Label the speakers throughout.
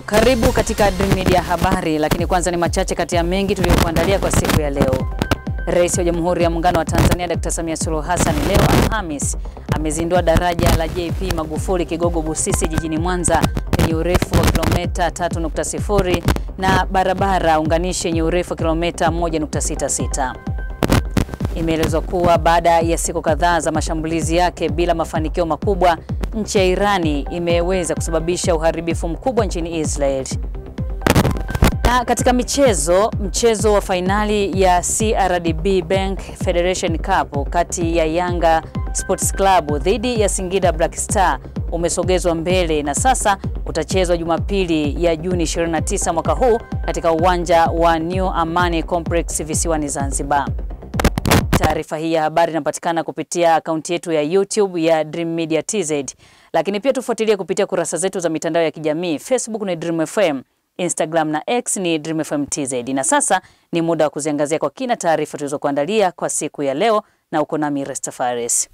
Speaker 1: Karibu katika Dream Media habari, lakini kwanza ni machache kati ya mengi tuliyokuandalia kwa siku ya leo. Rais wa Jamhuri ya Muungano wa Tanzania Dr. Samia Suluhu Hassan leo Alhamis amezindua daraja la JP Magufuli Kigogo Busisi jijini Mwanza lenye urefu wa kilomita 3.0 na barabara unganishi yenye urefu wa kilomita 1.66. Imeelezwa kuwa baada ya siku kadhaa za mashambulizi yake bila mafanikio makubwa, nchi ya Irani imeweza kusababisha uharibifu mkubwa nchini Israel. Na katika mchezo wa fainali ya CRDB Bank Federation Cup kati ya Yanga Sports Club dhidi ya Singida Black Star umesogezwa mbele na sasa utachezwa Jumapili ya Juni 29 mwaka huu katika uwanja wa New Amani Complex visiwani Zanzibar. Taarifa hii ya habari inapatikana kupitia akaunti yetu ya YouTube ya Dream Media TZ, lakini pia tufuatilie kupitia kurasa zetu za mitandao ya kijamii. Facebook ni Dream FM, Instagram na X ni Dream FM TZ. Na sasa ni muda wa kuziangazia kwa kina taarifa tulizokuandalia kwa siku ya leo, na uko nami Restafaris.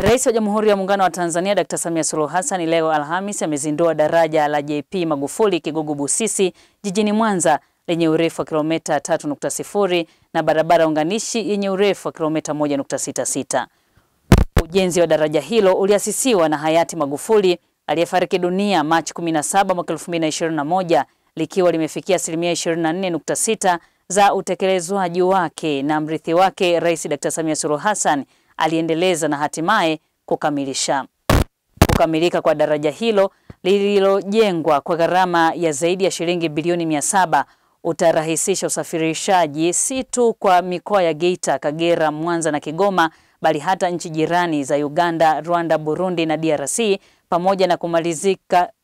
Speaker 1: Rais wa Jamhuri ya Muungano wa Tanzania Dr. Samia Suluhu Hassan leo Alhamis amezindua daraja la JP Magufuli Kigogo Busisi jijini Mwanza lenye urefu wa kilomita 3.0 na barabara unganishi yenye urefu wa kilomita 1.66. Ujenzi wa daraja hilo uliasisiwa na hayati Magufuli aliyefariki dunia Machi 17 mwaka 2021, likiwa limefikia asilimia 24.6 za utekelezwaji wake, na mrithi wake Rais Dr. Samia Suluhu Hassan aliendeleza na hatimaye kukamilisha. Kukamilika kwa daraja hilo lililojengwa kwa gharama ya zaidi ya shilingi bilioni 700 utarahisisha usafirishaji si tu kwa mikoa ya Geita, Kagera, Mwanza na Kigoma, bali hata nchi jirani za Uganda, Rwanda, Burundi na DRC,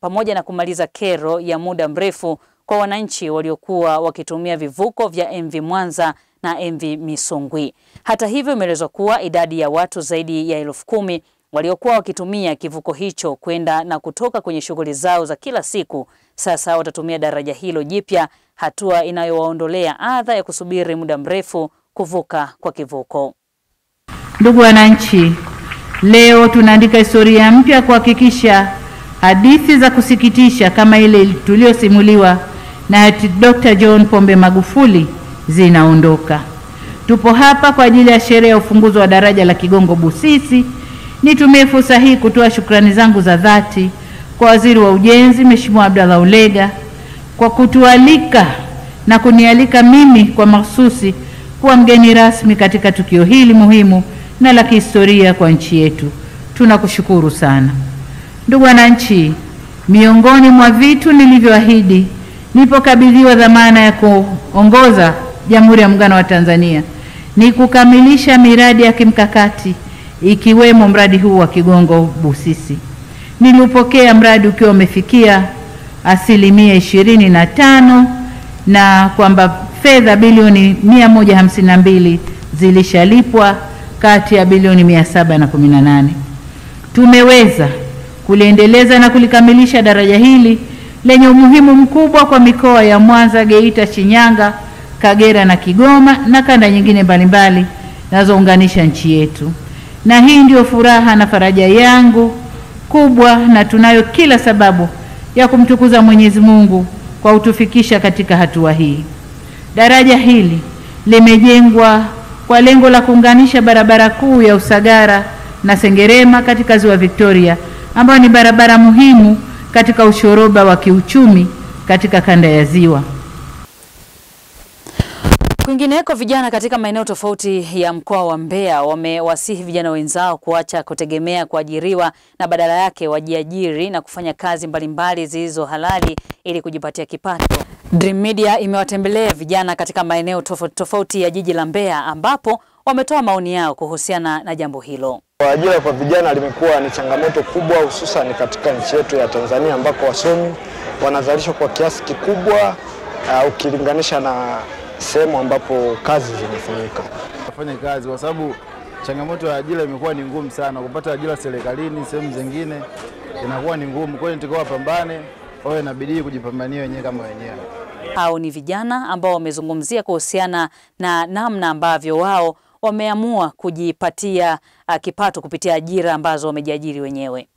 Speaker 1: pamoja na kumaliza kero ya muda mrefu kwa wananchi waliokuwa wakitumia vivuko vya MV Mwanza na MV Misungwi. Hata hivyo, imeelezwa kuwa idadi ya watu zaidi ya 10,000 waliokuwa wakitumia kivuko hicho kwenda na kutoka kwenye shughuli zao za kila siku sasa watatumia daraja hilo jipya, hatua inayowaondolea adha ya kusubiri muda mrefu kuvuka kwa kivuko.
Speaker 2: Ndugu wananchi, leo tunaandika historia mpya kuhakikisha hadithi za kusikitisha kama ile tuliyosimuliwa na Dr. John Pombe Magufuli zinaondoka. Tupo hapa kwa ajili ya sherehe ya ufunguzi wa daraja la Kigogo Busisi. Nitumie fursa hii kutoa shukrani zangu za dhati kwa Waziri wa Ujenzi Mheshimiwa Abdallah Ulega kwa kutualika na kunialika mimi kwa mahususi kuwa mgeni rasmi katika tukio hili muhimu na la kihistoria kwa nchi yetu. Tunakushukuru sana. Ndugu wananchi, miongoni mwa vitu nilivyoahidi nilipokabidhiwa dhamana ya kuongoza Jamhuri ya Muungano wa Tanzania ni kukamilisha miradi ya kimkakati ikiwemo mradi huu wa Kigogo Busisi. Niliupokea mradi ukiwa umefikia asilimia 25 na kwamba fedha bilioni 152 zilishalipwa kati ya bilioni 718. Tumeweza kuliendeleza na kulikamilisha daraja hili lenye umuhimu mkubwa kwa mikoa ya Mwanza, Geita, Shinyanga, Kagera na Kigoma na kanda nyingine mbalimbali zinazounganisha nchi yetu. Na hii ndio furaha na faraja yangu kubwa, na tunayo kila sababu ya kumtukuza Mwenyezi Mungu kwa kutufikisha katika hatua hii. Daraja hili limejengwa kwa lengo la kuunganisha barabara kuu ya Usagara na Sengerema katika Ziwa Victoria, ambayo ni barabara muhimu katika ushoroba wa kiuchumi katika kanda ya Ziwa.
Speaker 1: Kwingineko, vijana katika maeneo tofauti ya mkoa wa Mbeya wamewasihi vijana wenzao kuacha kutegemea kuajiriwa na badala yake wajiajiri na kufanya kazi mbalimbali zilizo halali ili kujipatia kipato. Dream Media imewatembelea vijana katika maeneo tofauti ya jiji la Mbeya, ambapo wametoa maoni yao kuhusiana na jambo hilo.
Speaker 3: Ajira kwa vijana limekuwa ni changamoto kubwa, hususan katika nchi yetu ya Tanzania ambako wasomi wanazalishwa kwa kiasi kikubwa ukilinganisha na sehemu ambapo kazi zinafanyika.
Speaker 4: Wafanye kazi kwa sababu changamoto ya ajira imekuwa ni ngumu sana. Kupata ajira serikalini sehemu zingine inakuwa ni ngumu. Kwa hiyo nitakuwa wapambane, wawe na bidii kujipambania wenyewe kama wenyewe.
Speaker 1: Hao ni vijana ambao wamezungumzia kuhusiana na namna ambavyo wao wameamua kujipatia kipato kupitia ajira ambazo wamejiajiri wenyewe.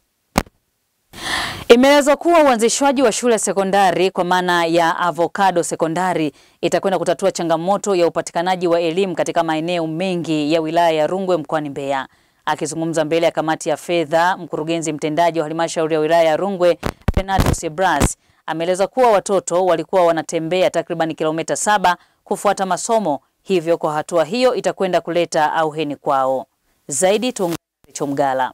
Speaker 1: Imeelezwa kuwa uanzishwaji wa shule sekondari kwa maana ya Avocado Sekondari itakwenda kutatua changamoto ya upatikanaji wa elimu katika maeneo mengi ya wilaya ya Rungwe mkoani Mbeya. Akizungumza mbele ya kamati ya fedha, mkurugenzi mtendaji wa halmashauri ya wilaya ya Rungwe, Renatus Bras, ameeleza kuwa watoto walikuwa wanatembea takriban kilomita 7 kufuata masomo, hivyo kwa hatua hiyo itakwenda kuleta auheni kwao. Zaidi tuungane na Recho Mgala.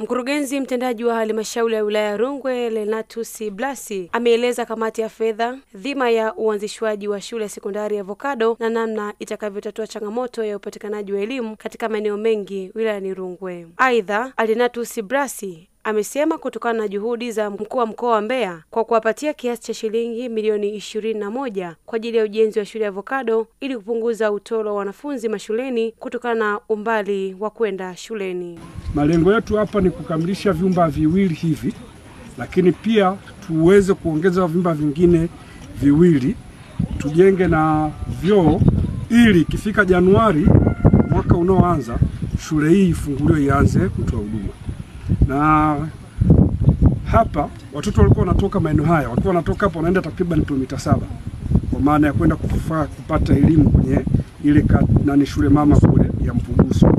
Speaker 5: Mkurugenzi mtendaji wa halmashauri ya wilaya ya Rungwe, Renatus Bras, ameeleza kamati ya fedha dhima ya uanzishwaji wa shule sekondari ya Avocado na namna itakavyotatua changamoto ya upatikanaji wa elimu katika maeneo mengi wilayani Rungwe. Aidha, Renatus Bras amesema kutokana na juhudi za mkuu wa mkoa wa Mbeya kwa kuwapatia kiasi cha shilingi milioni 21 kwa ajili ya ujenzi wa shule ya Avocado ili kupunguza utoro wa wanafunzi mashuleni kutokana na umbali wa kwenda shuleni.
Speaker 6: Malengo yetu hapa ni kukamilisha vyumba viwili hivi, lakini pia tuweze kuongeza vyumba vingine viwili, tujenge na vyoo ili kifika Januari mwaka unaoanza shule hii ifunguliwe ianze kutoa huduma. Na hapa watoto walikuwa wanatoka maeneo haya, walikuwa wanatoka hapo wanaenda takriban kilomita 7 kwa maana ya kwenda kupata elimu kwenye ile shule mama kule ya Mpuguso.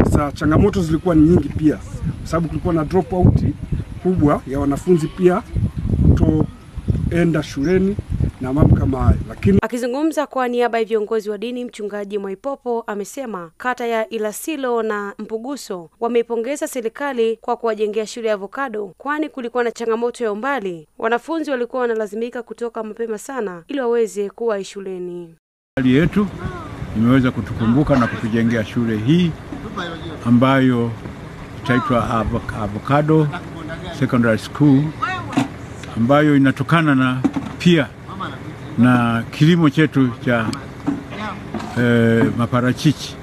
Speaker 6: Sasa changamoto zilikuwa ni nyingi pia, kwa sababu kulikuwa na drop out kubwa ya wanafunzi pia kutoenda shuleni na mambo kama hayo. Lakini
Speaker 5: akizungumza kwa niaba ya viongozi wa dini, mchungaji Mwaipopo amesema kata ya Ilasilo na Mpuguso wameipongeza serikali kwa kuwajengea shule ya Avocado, kwani kulikuwa na changamoto ya umbali. Wanafunzi walikuwa wanalazimika kutoka mapema sana ili waweze kuwa shuleni.
Speaker 7: Hali yetu imeweza kutukumbuka na kutujengea shule hii ambayo itaitwa Avocado Secondary School, ambayo inatokana na pia na kilimo chetu cha maparachichi,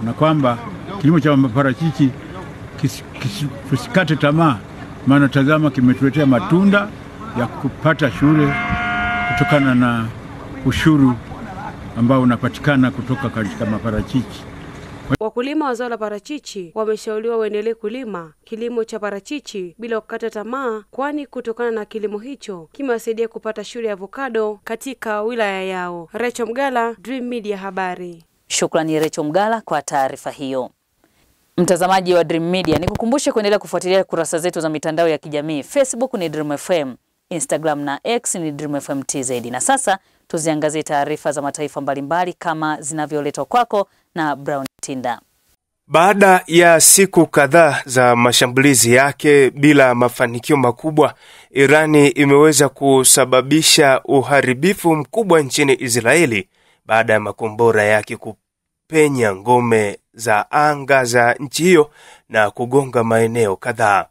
Speaker 7: na kwamba kilimo cha maparachichi tusikate tamaa, maana tazama kimetuletea matunda ya kupata shule kutokana na ushuru ambao unapatikana kutoka katika maparachichi.
Speaker 5: Wakulima wa zao la parachichi wameshauriwa waendelee kulima kilimo cha parachichi bila kukata tamaa, kwani kutokana na kilimo hicho kimewasaidia kupata shule ya Avocado katika wilaya yao. Recho Mgala, Dream Media habari.
Speaker 1: Shukrani Recho Mgala kwa taarifa hiyo. Mtazamaji wa Dream Media, nikukumbushe kuendelea kufuatilia kurasa zetu za mitandao ya kijamii. Facebook ni Dream FM, Instagram na X ni Dream FM TZ. Na sasa tuziangazie taarifa za mataifa mbalimbali kama zinavyoletwa kwako na Brown Tinda.
Speaker 8: Baada ya siku kadhaa za mashambulizi yake bila mafanikio makubwa, Irani imeweza kusababisha uharibifu mkubwa nchini Israeli baada ya makombora yake kupenya ngome za anga za nchi hiyo na kugonga maeneo kadhaa.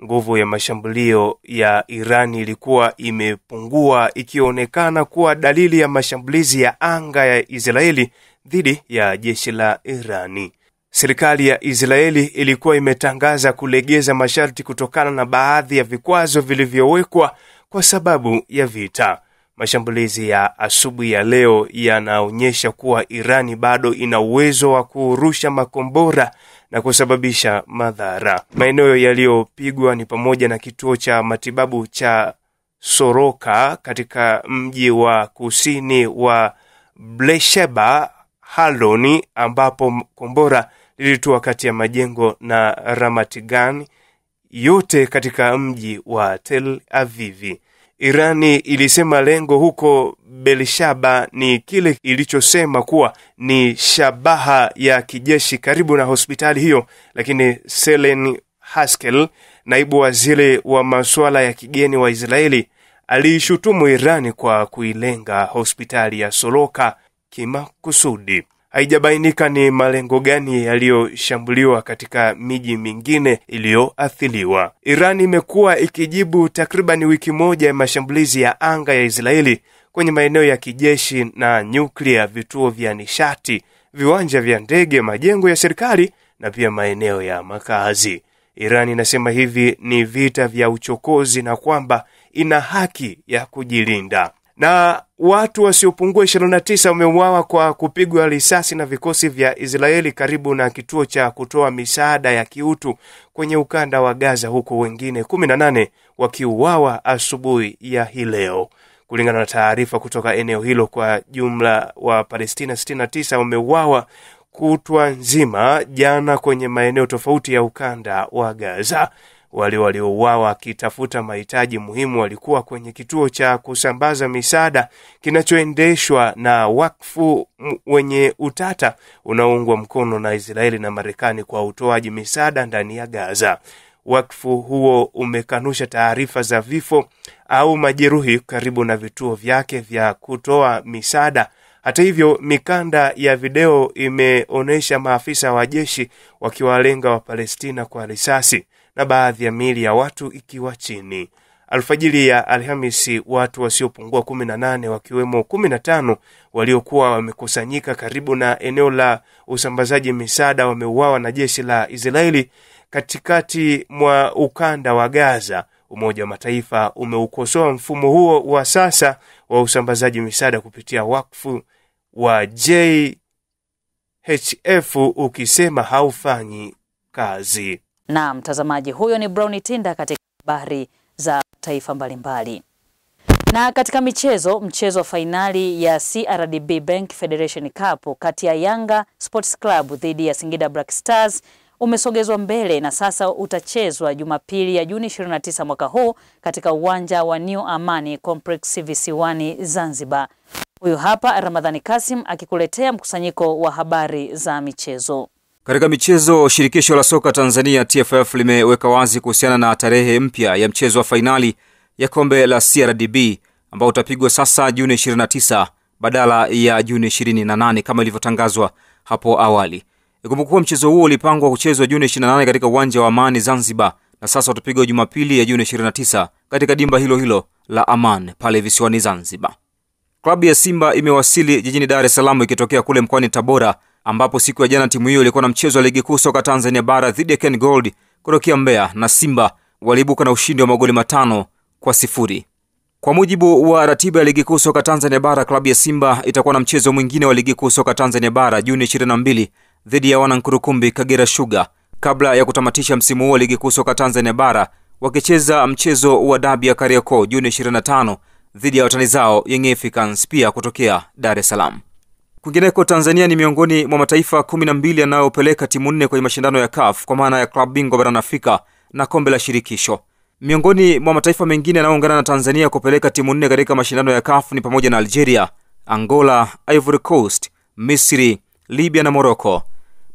Speaker 8: Nguvu ya mashambulio ya Irani ilikuwa imepungua, ikionekana kuwa dalili ya mashambulizi ya anga ya Israeli dhidi ya jeshi la Irani. Serikali ya Israeli ilikuwa imetangaza kulegeza masharti kutokana na baadhi ya vikwazo vilivyowekwa kwa sababu ya vita. Mashambulizi ya asubuhi ya leo yanaonyesha kuwa Irani bado ina uwezo wa kurusha makombora na kusababisha madhara. Maeneo yaliyopigwa ni pamoja na kituo cha matibabu cha Soroka katika mji wa kusini wa Beersheba Haloni, ambapo kombora lilitua kati ya majengo, na Ramat Gan, yote katika mji wa Tel Aviv. Irani ilisema lengo huko Beersheba ni kile ilichosema kuwa ni shabaha ya kijeshi karibu na hospitali hiyo, lakini Selen Haskel, naibu waziri wa masuala ya kigeni wa Israeli, aliishutumu Irani kwa kuilenga hospitali ya Soroka kimakusudi. Haijabainika ni malengo gani yaliyoshambuliwa katika miji mingine iliyoathiriwa. Irani imekuwa ikijibu takriban wiki moja ya mashambulizi ya anga ya Israeli kwenye maeneo ya kijeshi na nyuklia, vituo vya nishati, viwanja vya ndege, majengo ya serikali na pia maeneo ya makazi. Irani inasema hivi ni vita vya uchokozi na kwamba ina haki ya kujilinda. Na watu wasiopungua 29 wameuawa kwa kupigwa risasi na vikosi vya Israeli karibu na kituo cha kutoa misaada ya kiutu kwenye ukanda wa Gaza, huku wengine 18 wakiuawa asubuhi ya hii leo. Kulingana na taarifa kutoka eneo hilo, kwa jumla wa Palestina 69 wameuawa kutwa nzima jana kwenye maeneo tofauti ya ukanda wa Gaza. Wale waliouawa wakitafuta mahitaji muhimu walikuwa kwenye kituo cha kusambaza misaada kinachoendeshwa na wakfu wenye utata unaoungwa mkono na Israeli na Marekani kwa utoaji misaada ndani ya Gaza. Wakfu huo umekanusha taarifa za vifo au majeruhi karibu na vituo vyake vya kutoa misaada. Hata hivyo, mikanda ya video imeonesha maafisa wa jeshi wakiwalenga wa Palestina kwa risasi na baadhi ya miili ya watu ikiwa chini. Alfajiri ya Alhamisi, watu wasiopungua 18 wakiwemo 15 waliokuwa wamekusanyika karibu na eneo la usambazaji misaada wameuawa na jeshi la Israeli katikati mwa ukanda wa Gaza. Umoja wa Mataifa umeukosoa mfumo huo wa sasa wa usambazaji misaada kupitia wakfu wa JHF ukisema haufanyi kazi.
Speaker 1: Na mtazamaji, huyo ni Brown Tinda katika habari za taifa mbalimbali. Na katika mchezo wa fainali ya CRDB Bank Federation Cup kati ya Yanga Sports Club dhidi ya Singida Black Stars umesogezwa mbele na sasa utachezwa Jumapili ya Juni 29 mwaka huu katika uwanja wa New Amani Complex visiwani Zanzibar. Huyu hapa Ramadhani Kasim akikuletea mkusanyiko wa habari za michezo.
Speaker 9: Katika michezo, shirikisho la soka Tanzania TFF limeweka wazi kuhusiana na tarehe mpya ya mchezo wa fainali ya kombe la CRDB ambao utapigwa sasa Juni 29 badala ya Juni 28 kama ilivyotangazwa hapo awali. Ikumbukwe mchezo huo ulipangwa kuchezwa Juni 28 katika uwanja wa Amani Zanzibar, na sasa utapigwa Jumapili ya Juni 29 katika dimba hilo hilo la Aman pale visiwani Zanzibar. Klabu ya Simba imewasili jijini Dar es Salaam ikitokea kule mkoani Tabora, ambapo siku ya jana timu hiyo ilikuwa na mchezo wa ligi kuu soka Tanzania bara dhidi ya Ken Gold kutokea Mbeya, na Simba waliibuka na ushindi wa magoli 5-0. Kwa mujibu wa ratiba ya ligi kuu soka Tanzania bara, klabu ya Simba itakuwa na mchezo mwingine wa ligi kuu soka Tanzania bara Juni 22 dhidi ya Wanankurukumbi Kagera Sugar, kabla ya kutamatisha msimu huo wa ligi kuu soka Tanzania bara wakicheza mchezo wa dabi ya Kariakoo Juni 25 dhidi ya watani zao Young Africans pia kutokea Dar es Salaam. Kwingineko, Tanzania ni miongoni mwa mataifa 12 yanayopeleka timu 4 kwenye mashindano ya CAF kwa maana ya Club Bingwa barani Afrika na kombe la shirikisho. Miongoni mwa mataifa mengine yanayoungana na Tanzania kupeleka timu 4 katika mashindano ya CAF ni pamoja na Algeria, Angola, Ivory Coast, Misri, Libya na Morocco.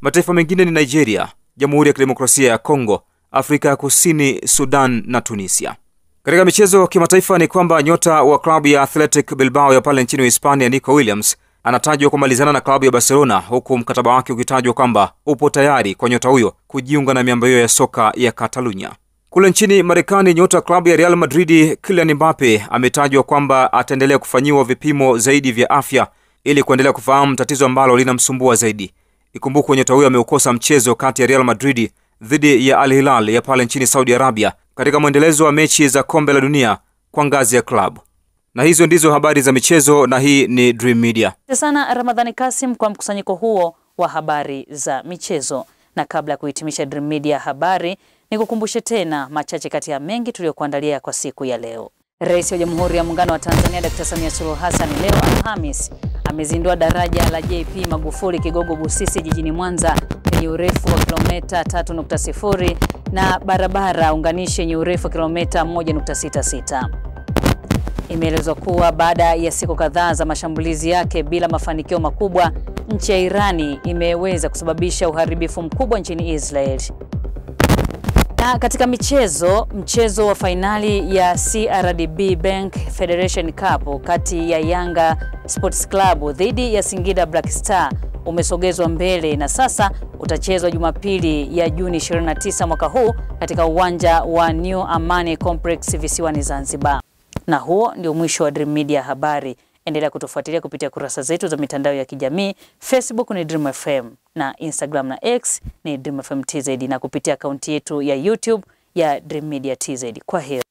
Speaker 9: Mataifa mengine ni Nigeria, Jamhuri ya Kidemokrasia ya Kongo, Afrika ya Kusini, Sudan na Tunisia. Katika michezo kimataifa ni kwamba nyota wa klabu ya Athletic Bilbao ya pale nchini Hispania Nico Williams anatajwa kumalizana na klabu ya Barcelona, huku mkataba wake ukitajwa kwamba upo tayari kwa nyota huyo kujiunga na miamba hiyo ya soka ya Catalunya. Kule nchini Marekani, nyota klabu ya Real Madrid Kylian Mbappe ametajwa kwamba ataendelea kufanyiwa vipimo zaidi vya afya ili kuendelea kufahamu tatizo ambalo linamsumbua zaidi. Ikumbukwe nyota huyo ameukosa mchezo kati ya Real Madrid dhidi ya Al Hilal ya pale nchini Saudi Arabia katika mwendelezo wa mechi za kombe la dunia kwa ngazi ya klabu. Na hizo ndizo habari za michezo, na hii ni Dream Media.
Speaker 1: Sana Ramadhani Kasim kwa mkusanyiko huo wa habari za michezo. Na kabla ya kuhitimisha Dream Media habari, nikukumbushe tena machache kati ya mengi tuliyokuandalia kwa siku ya leo. Rais wa Jamhuri ya Muungano wa Tanzania Dr. Samia Suluhu Hassan leo Alhamis amezindua daraja la JP Magufuli Kigogo Busisi jijini Mwanza lenye urefu wa kilomita 3.0 na barabara unganishi yenye urefu wa kilomita 1.66. Imeelezwa kuwa baada ya siku kadhaa za mashambulizi yake bila mafanikio makubwa, nchi ya Irani imeweza kusababisha uharibifu mkubwa nchini Israel. Na katika mchezo wa fainali ya CRDB Bank Federation Cup kati ya Yanga Sports Club dhidi ya Singida Black Star umesogezwa mbele na sasa utachezwa Jumapili ya Juni 29 mwaka huu katika uwanja wa New Amani Complex visiwani Zanzibar. Na huo ndio mwisho wa Dream Media habari. Endelea kutufuatilia kupitia kurasa zetu za mitandao ya kijamii. Facebook ni Dream FM na Instagram na X ni Dream FM TZ, na kupitia akaunti yetu ya YouTube ya Dream Media TZ. Kwa heri.